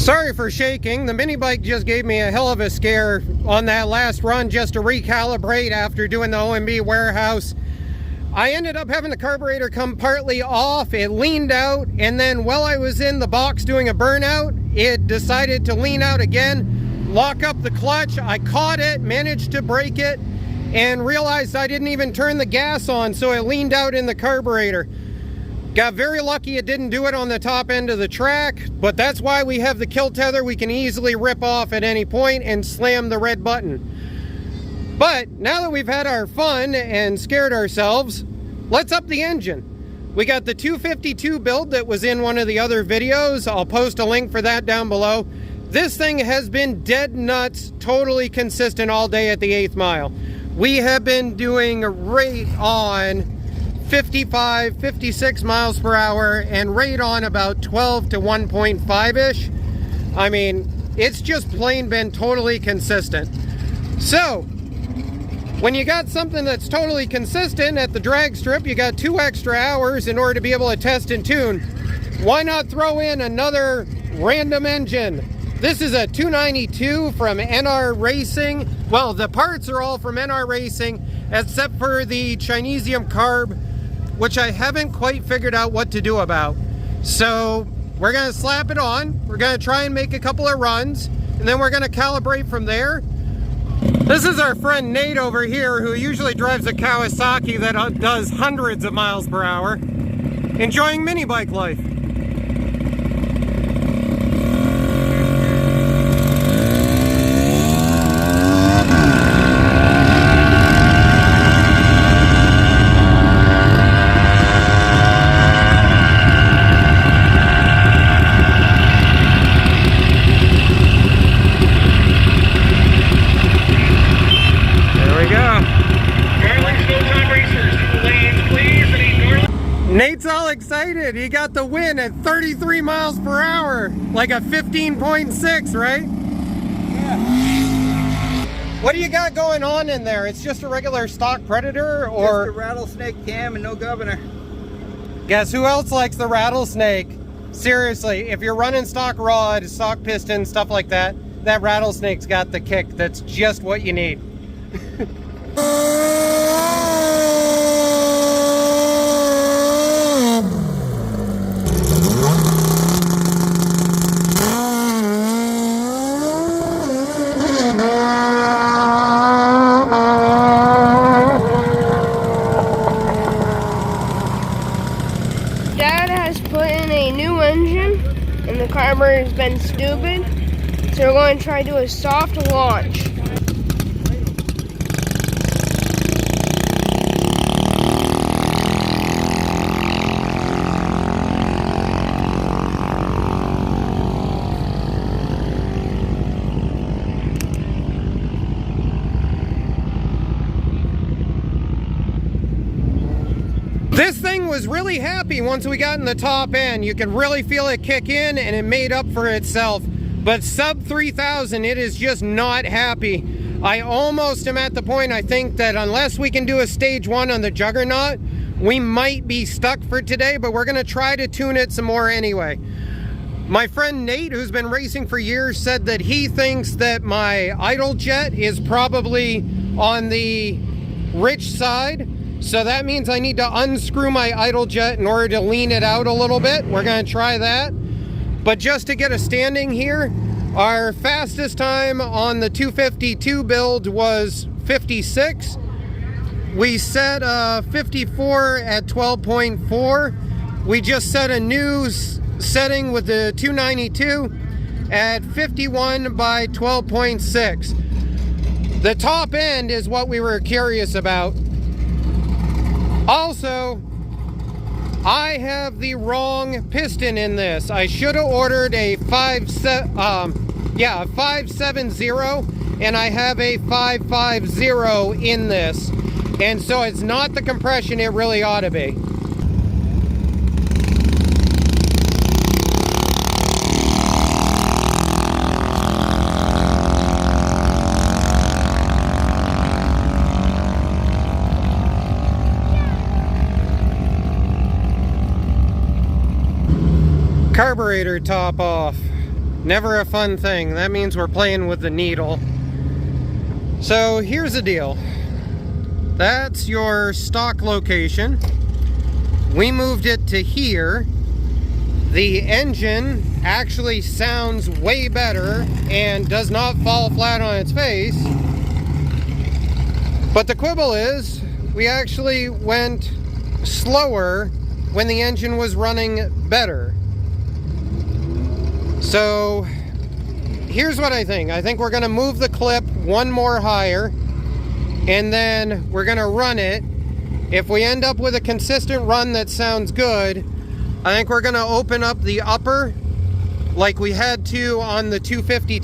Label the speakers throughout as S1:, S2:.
S1: Sorry for shaking. The mini bike just gave me a hell of a scare on that last run just to recalibrate after doing the OMB warehouse. I ended up having the carburetor come partly off. It leaned out, and then while I was in the box doing a burnout, it decided to lean out again, lock up the clutch. I caught it, managed to break it, and realized I didn't even turn the gas on, so it leaned out in the carburetor. Got very lucky it didn't do it on the top end of the track, but that's why we have the kill tether. We can easily rip off at any point and slam the red button. But now that we've had our fun and scared ourselves, let's up the engine. We got the 252 build that was in one of the other videos. I'll post a link for that down below. This thing has been dead nuts, totally consistent all day at the 8th mile. We have been doing right on 55, 56 miles per hour and rate on about 12 to 1.5-ish. I mean, it's just plain been totally consistent. So, when you got something that's totally consistent at the drag strip, you got 2 extra hours in order to be able to test and tune. Why not throw in another random engine? This is a 292 from NR Racing. Well, the parts are all from NR Racing, except for the Chinesium carb, which I haven't quite figured out what to do about. So we're gonna slap it on. We're gonna try and make a couple of runs, and then we're gonna calibrate from there. This is our friend Nate over here, who usually drives a Kawasaki that does hundreds of miles per hour, enjoying mini bike life. Nate's all excited. He got the win at 33 miles per hour, like a 15.6, right?
S2: Yeah.
S1: What do you got going on in there? It's just a regular stock Predator, or?
S2: Just a rattlesnake cam and no governor.
S1: Guess who else likes the rattlesnake? Seriously, if you're running stock rod, stock piston, stuff like that, that rattlesnake's got the kick. That's just what you need.
S3: Dad has put in a new engine and the carburetor's been stupid, so we're going to try to do a soft launch.
S1: This thing was really happy once we got in the top end. You can really feel it kick in, and it made up for itself. But sub 3,000, it is just not happy. I almost am at the point, I think, that unless we can do a stage 1 on the Juggernaut, we might be stuck for today, but we're gonna try to tune it some more anyway. My friend Nate, who's been racing for years, said that he thinks that my idle jet is probably on the rich side. So that means I need to unscrew my idle jet in order to lean it out a little bit. We're gonna try that. But just to get a standing here, our fastest time on the 252 build was 56. We set 54 at 12.4. We just set a new setting with the 292 at 51 by 12.6. The top end is what we were curious about. Also, I have the wrong piston in this. I should have ordered a 570, and I have a 550 in this. And so it's not the compression it really ought to be. Carburetor top off. Never a fun thing. That means we're playing with the needle. So here's the deal. That's your stock location. We moved it to here. The engine actually sounds way better and does not fall flat on its face. But the quibble is, we actually went slower when the engine was running better. So here's what I think. I think we're going to move the clip one more higher, and then we're going to run it. If we end up with a consistent run that sounds good, I think we're going to open up the upper like we had to on the 252.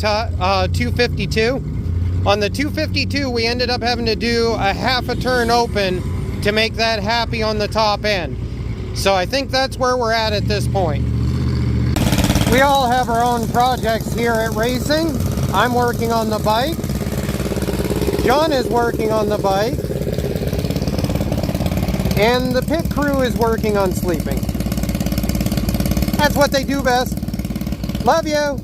S1: On the 252, we ended up having to do a half a turn open to make that happy on the top end. So I think that's where we're at this point. We all have our own projects here at racing. I'm working on the bike. John is working on the bike. And the pit crew is working on sleeping. That's what they do best. Love you.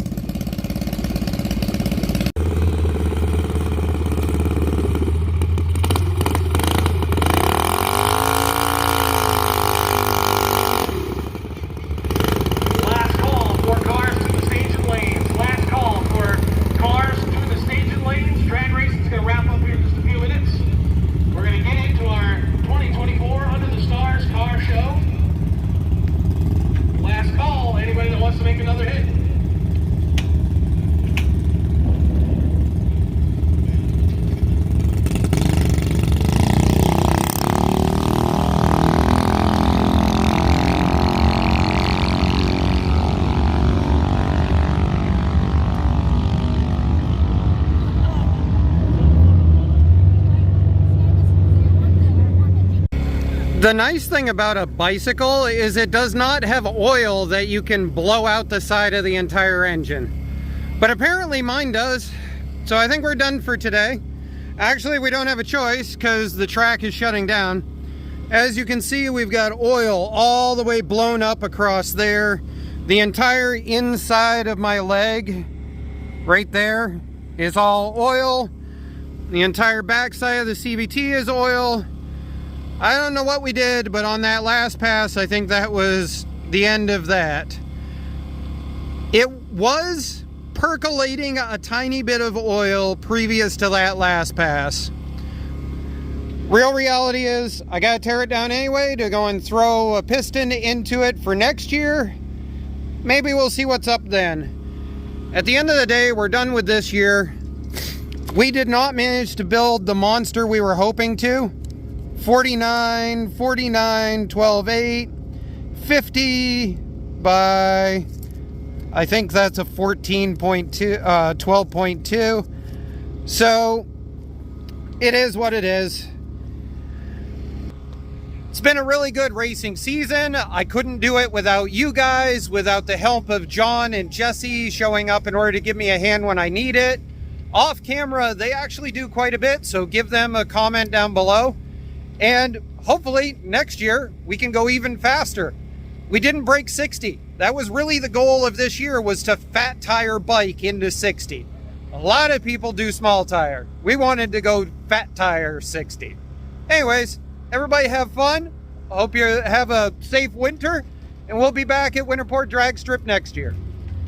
S1: The nice thing about a bicycle is it does not have oil that you can blow out the side of the entire engine. But apparently mine does. So I think we're done for today. Actually, we don't have a choice because the track is shutting down. As you can see, we've got oil all the way blown up across there. The entire inside of my leg right there is all oil. The entire backside of the CVT is oil. I don't know what we did, but on that last pass, I think that was the end of that. It was percolating a tiny bit of oil previous to that last pass. Real reality is, I gotta tear it down anyway to go and throw a piston into it for next year. Maybe we'll see what's up then. At the end of the day, we're done with this year. We did not manage to build the monster we were hoping to. 49, 49, 12, 8, 50 by, I think that's a 14.2, 12.2. So it is what it is. It's been a really good racing season. I couldn't do it without you guys, without the help of John and Jesse showing up in order to give me a hand when I need it. Off camera, they actually do quite a bit, so give them a comment down below. And hopefully next year we can go even faster. We didn't break 60. That was really the goal of this year, was to fat tire bike into 60. A lot of people do small tire. We wanted to go fat tire 60. Anyways, everybody have fun. I hope you have a safe winter, and we'll be back at Winterport Drag Strip next year.